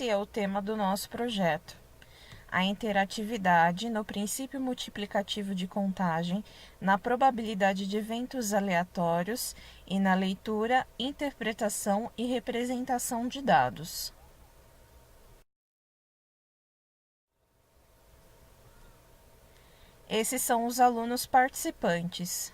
esse é o tema do nosso projeto. A interatividade no princípio multiplicativo de contagem, na probabilidade de eventos aleatórios e na leitura, interpretação e representação de dados. Esses são os alunos participantes.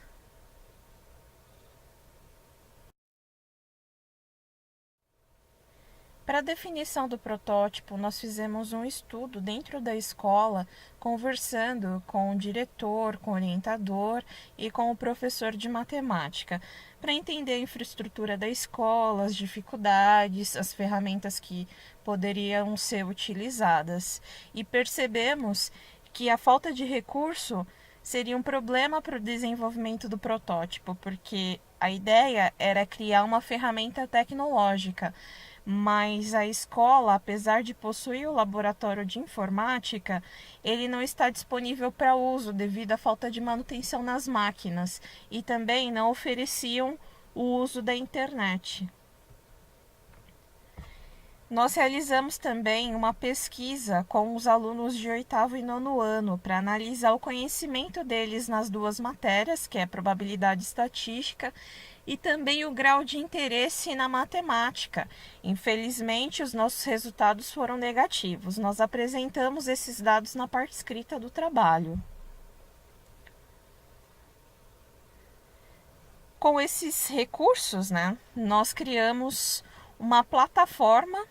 Para a definição do protótipo, nós fizemos um estudo dentro da escola, conversando com o diretor, com o orientador e com o professor de matemática, para entender a infraestrutura da escola, as dificuldades, as ferramentas que poderiam ser utilizadas. E percebemos que a falta de recurso seria um problema para o desenvolvimento do protótipo, porque a ideia era criar uma ferramenta tecnológica, mas a escola, apesar de possuir o laboratório de informática, ele não está disponível para uso devido à falta de manutenção nas máquinas e também não ofereciam o uso da internet. Nós realizamos também uma pesquisa com os alunos de 8º e 9º ano para analisar o conhecimento deles nas duas matérias, que é probabilidade e estatística, e também o grau de interesse na matemática. Infelizmente, os nossos resultados foram negativos. Nós apresentamos esses dados na parte escrita do trabalho. Com esses recursos, nós criamos uma plataforma.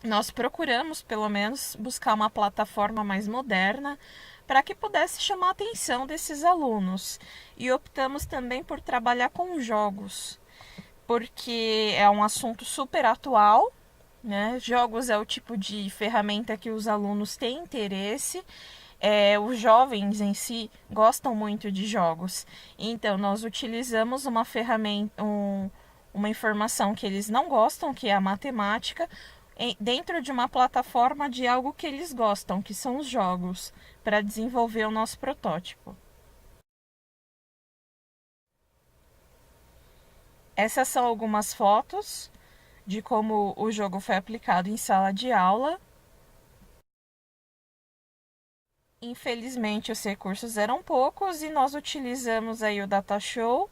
Nós procuramos, pelo menos, buscar uma plataforma mais moderna para que pudesse chamar a atenção desses alunos. E optamos também por trabalhar com jogos, porque é um assunto super atual, né? Jogos é o tipo de ferramenta que os alunos têm interesse. Os jovens em si gostam muito de jogos. Então, nós utilizamos uma ferramenta, uma informação que eles não gostam, que é a matemática, dentro de uma plataforma de algo que eles gostam, que são os jogos, para desenvolver o nosso protótipo. Essas são algumas fotos de como o jogo foi aplicado em sala de aula. Infelizmente, os recursos eram poucos e nós utilizamos aí o datashow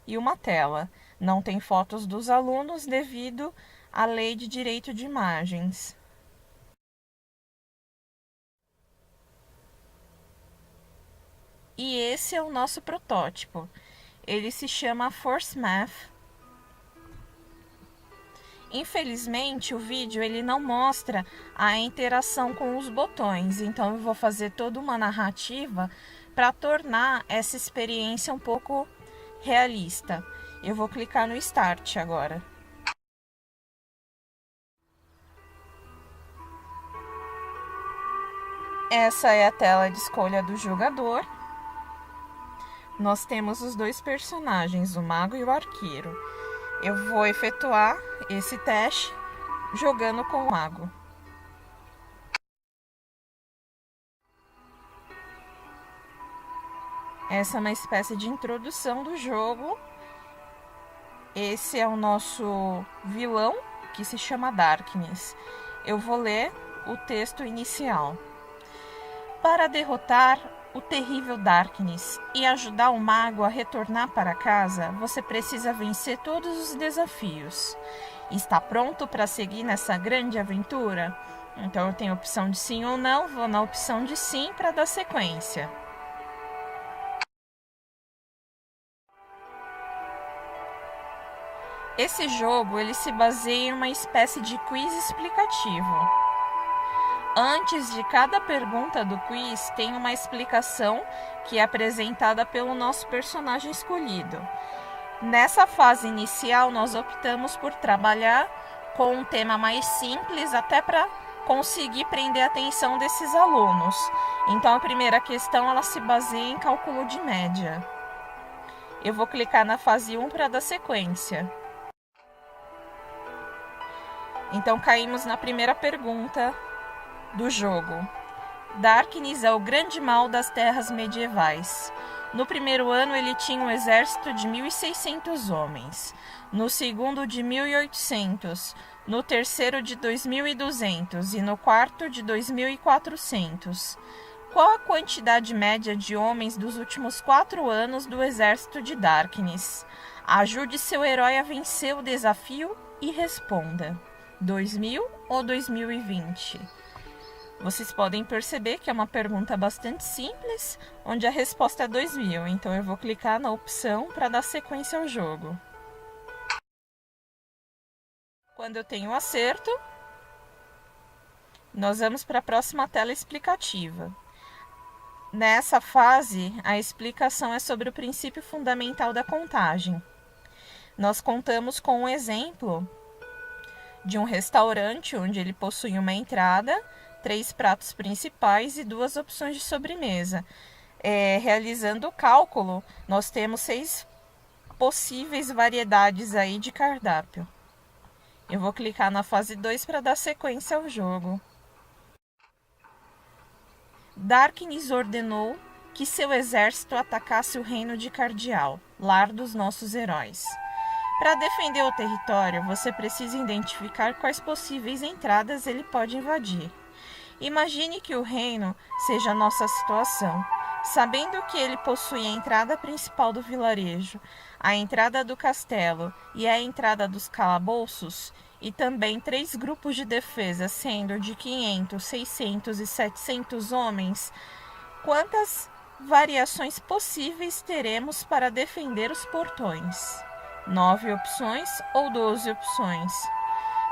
e uma tela. Não tem fotos dos alunos devido à lei de direito de imagens. E esse é o nosso protótipo. Ele se chama Force Math. Infelizmente, o vídeo ele não mostra a interação com os botões, então eu vou fazer toda uma narrativa para tornar essa experiência um pouco realista. Eu vou clicar no Start agora. Essa é a tela de escolha do jogador. Nós temos os dois personagens, o mago e o arqueiro. Eu vou efetuar esse teste jogando com o mago. Essa é uma espécie de introdução do jogo. Esse é o nosso vilão, que se chama Darkness. Eu vou ler o texto inicial. Para derrotar o terrível Darkness e ajudar o mago a retornar para casa, você precisa vencer todos os desafios. Está pronto para seguir nessa grande aventura? Então eu tenho a opção de sim ou não, vou na opção de sim para dar sequência. Esse jogo ele se baseia em uma espécie de quiz explicativo. Antes de cada pergunta do quiz, tem uma explicação que é apresentada pelo nosso personagem escolhido. Nessa fase inicial, nós optamos por trabalhar com um tema mais simples, até para conseguir prender a atenção desses alunos. Então, a primeira questão ela se baseia em cálculo de média. Eu vou clicar na fase 1 para dar sequência. Então, caímos na primeira pergunta do jogo. Darkness é o grande mal das terras medievais. No primeiro ano, ele tinha um exército de 1.600 homens, no segundo de 1.800, no terceiro de 2.200 e no quarto de 2.400. Qual a quantidade média de homens dos últimos 4 anos do exército de Darkness? Ajude seu herói a vencer o desafio e responda: 2000 ou 2020? Vocês podem perceber que é uma pergunta bastante simples, onde a resposta é 2000, então eu vou clicar na opção para dar sequência ao jogo. Quando eu tenho acerto, nós vamos para a próxima tela explicativa. Nessa fase, a explicação é sobre o princípio fundamental da contagem. Nós contamos com um exemplo de um restaurante onde ele possui uma entrada, 3 pratos principais e 2 opções de sobremesa. Realizando o cálculo, nós temos 6 possíveis variedades aí de cardápio. Eu vou clicar na fase 2 para dar sequência ao jogo. Darkness ordenou que seu exército atacasse o reino de Cardial, lar dos nossos heróis. Para defender o território, você precisa identificar quais possíveis entradas ele pode invadir. Imagine que o reino seja a nossa situação. Sabendo que ele possui a entrada principal do vilarejo, a entrada do castelo e a entrada dos calabouços, e também 3 grupos de defesa, sendo de 500, 600 e 700 homens, quantas variações possíveis teremos para defender os portões? 9 opções ou 12 opções?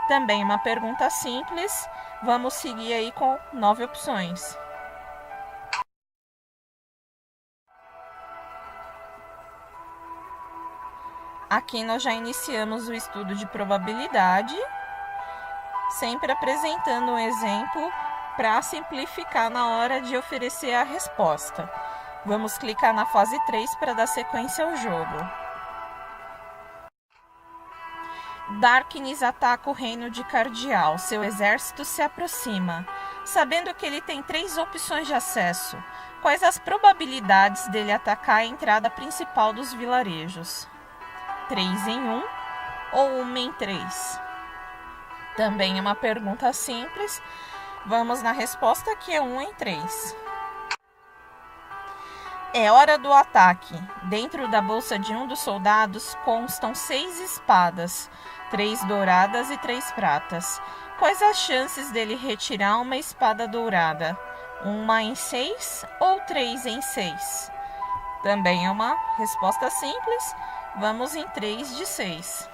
Também uma pergunta simples, vamos seguir aí com 9 opções. Aqui nós já iniciamos o estudo de probabilidade, sempre apresentando um exemplo para simplificar na hora de oferecer a resposta. Vamos clicar na fase 3 para dar sequência ao jogo. Darkness ataca o reino de Cardial. Seu exército se aproxima. Sabendo que ele tem 3 opções de acesso, quais as probabilidades dele atacar a entrada principal dos vilarejos? 3 em 1 ou 1 em 3? Também é uma pergunta simples. Vamos na resposta, que é 1 em 3. É hora do ataque. Dentro da bolsa de um dos soldados constam 6 espadas, 3 douradas e 3 pratas. Quais as chances dele retirar uma espada dourada? 1 em 6 ou 3 em 6? Também é uma resposta simples. Vamos em 3 de 6.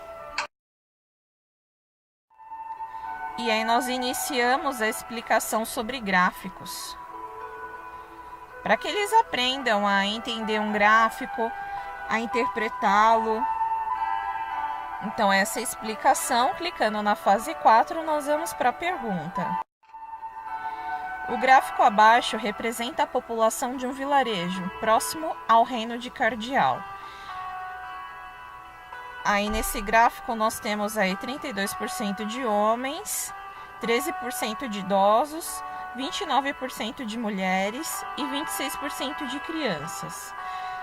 E aí nós iniciamos a explicação sobre gráficos. Para que eles aprendam a entender um gráfico, a interpretá-lo. Então, essa explicação, clicando na fase 4, nós vamos para a pergunta. O gráfico abaixo representa a população de um vilarejo próximo ao reino de Cardial. Aí nesse gráfico nós temos aí 32% de homens, 13% de idosos, 29% de mulheres e 26% de crianças.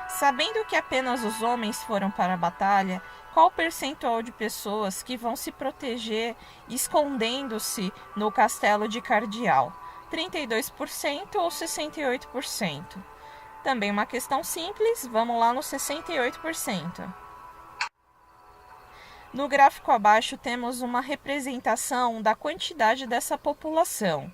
Sabendo que apenas os homens foram para a batalha, qual o percentual de pessoas que vão se proteger escondendo-se no castelo de Cardial? 32% ou 68%? Também uma questão simples, vamos lá no 68%. No gráfico abaixo temos uma representação da quantidade dessa população.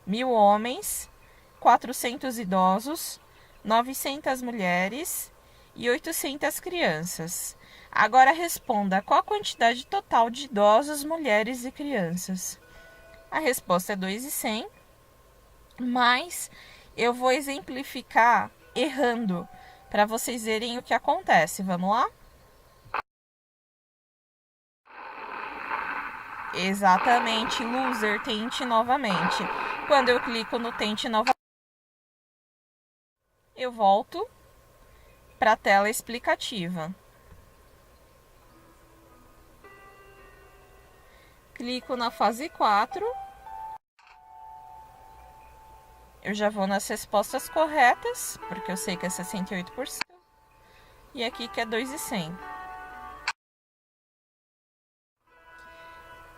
1.000 homens, 400 idosos, 900 mulheres e 800 crianças. Agora responda, qual a quantidade total de idosos, mulheres e crianças? A resposta é 2.100, mas eu vou exemplificar errando, para vocês verem o que acontece. Vamos lá? Exatamente, loser, tente novamente. Quando eu clico no tente novamente, eu volto para a tela explicativa. Clico na fase 4. Eu já vou nas respostas corretas, porque eu sei que é 68%. e aqui que é 2.100.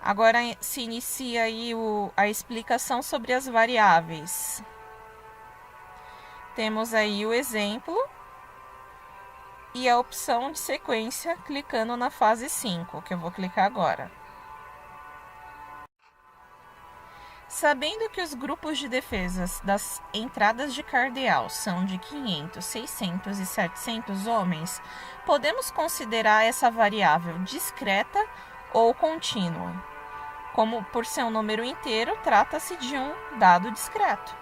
Agora se inicia aí a explicação sobre as variáveis. Temos aí o exemplo e a opção de sequência clicando na fase 5, que eu vou clicar agora. Sabendo que os grupos de defesas das entradas de cardeal são de 500, 600 e 700 homens, podemos considerar essa variável discreta ou contínua. Como por ser um número inteiro, trata-se de um dado discreto.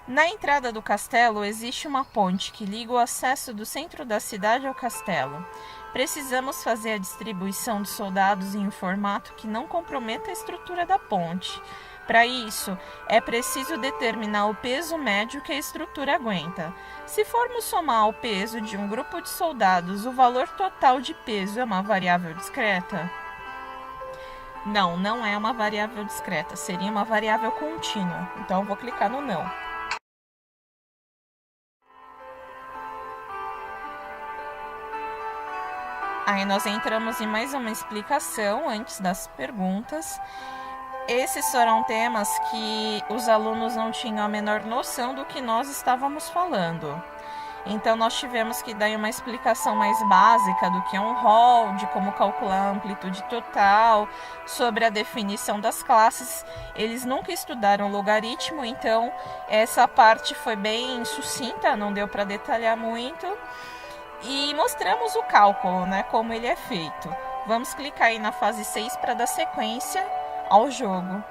Na entrada do castelo existe uma ponte que liga o acesso do centro da cidade ao castelo. Precisamos fazer a distribuição de soldados em um formato que não comprometa a estrutura da ponte. Para isso, é preciso determinar o peso médio que a estrutura aguenta. Se formos somar o peso de um grupo de soldados, o valor total de peso é uma variável discreta? Não, não é uma variável discreta, seria uma variável contínua. Então, eu vou clicar no não. Aí nós entramos em mais uma explicação antes das perguntas. Esses foram temas que os alunos não tinham a menor noção do que nós estávamos falando. Então, nós tivemos que dar uma explicação mais básica do que é um rol, de como calcular a amplitude total, sobre a definição das classes. Eles nunca estudaram logaritmo, então essa parte foi bem sucinta, não deu para detalhar muito. E mostramos o cálculo, né, como ele é feito. Vamos clicar aí na fase 6 para dar sequência ao jogo.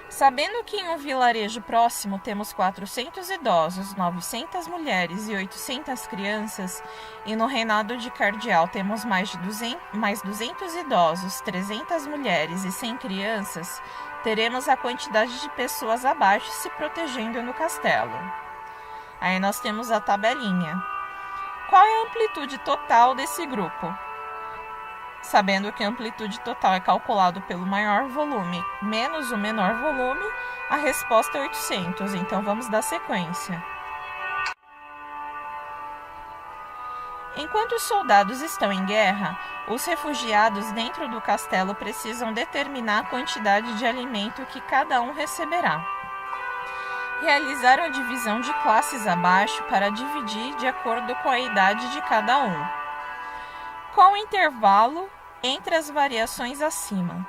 Sabendo que em um vilarejo próximo temos 400 idosos, 900 mulheres e 800 crianças, e no reinado de Cardeal temos mais 200 idosos, 300 mulheres e 100 crianças, teremos a quantidade de pessoas abaixo se protegendo no castelo. Aí nós temos a tabelinha. Qual é a amplitude total desse grupo? Sabendo que a amplitude total é calculado pelo maior volume menos o menor volume, a resposta é 800, então vamos dar sequência. Enquanto os soldados estão em guerra, os refugiados dentro do castelo precisam determinar a quantidade de alimento que cada um receberá. Realizaram a divisão de classes abaixo para dividir de acordo com a idade de cada um, com o intervalo entre as variações acima.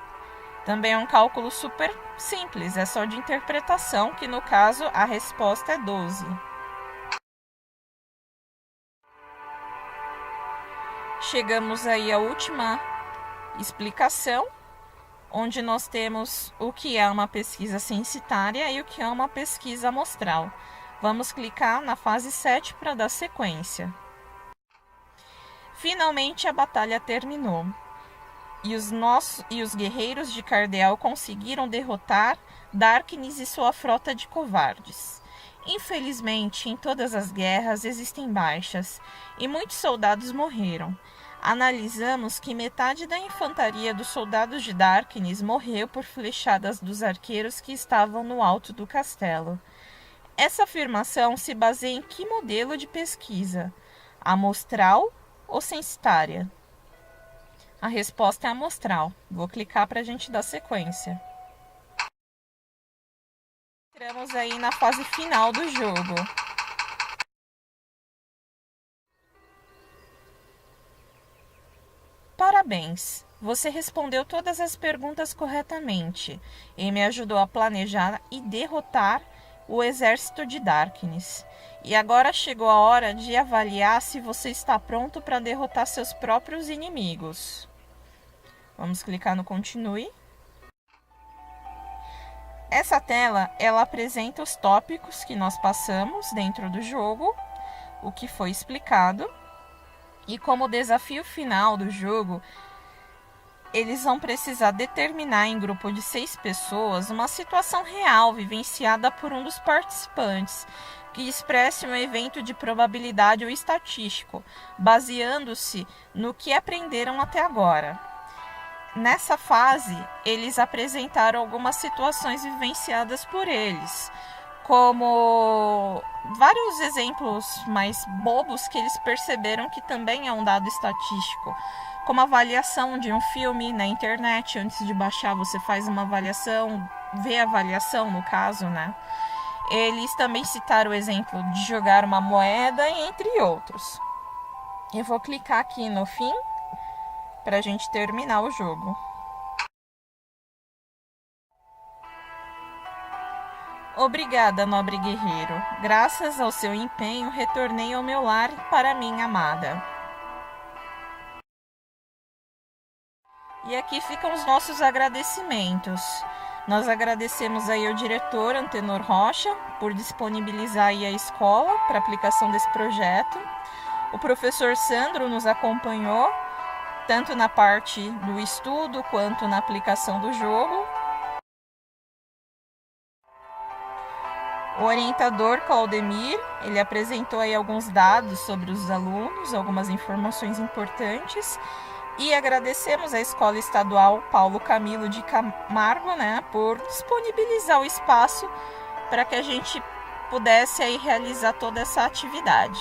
Também é um cálculo super simples, é só de interpretação, que no caso a resposta é 12. Chegamos aí à última explicação, onde nós temos o que é uma pesquisa censitária e o que é uma pesquisa amostral. Vamos clicar na fase 7 para dar sequência. Finalmente a batalha terminou, e os guerreiros de Cardeal conseguiram derrotar Darkness e sua frota de covardes. Infelizmente, em todas as guerras existem baixas, e muitos soldados morreram. Analisamos que metade da infantaria dos soldados de Darkness morreu por flechadas dos arqueiros que estavam no alto do castelo. Essa afirmação se baseia em que modelo de pesquisa? Amostral ou censitária? A resposta é amostral. Vou clicar para a gente dar sequência. Entramos aí na fase final do jogo. Parabéns! Você respondeu todas as perguntas corretamente e me ajudou a planejar e derrotar o exército de Darkness. E agora chegou a hora de avaliar se você está pronto para derrotar seus próprios inimigos. Vamos clicar no continue. Essa tela, ela apresenta os tópicos que nós passamos dentro do jogo, o que foi explicado. E como desafio final do jogo, eles vão precisar determinar em grupo de 6 pessoas uma situação real vivenciada por um dos participantes, que expresse um evento de probabilidade ou estatístico, baseando-se no que aprenderam até agora. Nessa fase, eles apresentaram algumas situações vivenciadas por eles, como vários exemplos mais bobos que eles perceberam que também é um dado estatístico, como a avaliação de um filme na internet. Antes de baixar, você faz uma avaliação, vê a avaliação no caso, né? Eles também citaram o exemplo de jogar uma moeda, entre outros. Eu vou clicar aqui no fim para a gente terminar o jogo. Obrigada, nobre guerreiro. Graças ao seu empenho, retornei ao meu lar para minha amada. E aqui ficam os nossos agradecimentos. Nós agradecemos aí ao diretor Antenor Rocha por disponibilizar aí a escola para aplicação desse projeto. O professor Sandro nos acompanhou, tanto na parte do estudo quanto na aplicação do jogo. O orientador Claudemir, ele apresentou aí alguns dados sobre os alunos, algumas informações importantes. E agradecemos à Escola Estadual Paulo Camilo de Camargo, né, por disponibilizar o espaço para que a gente pudesse aí realizar toda essa atividade.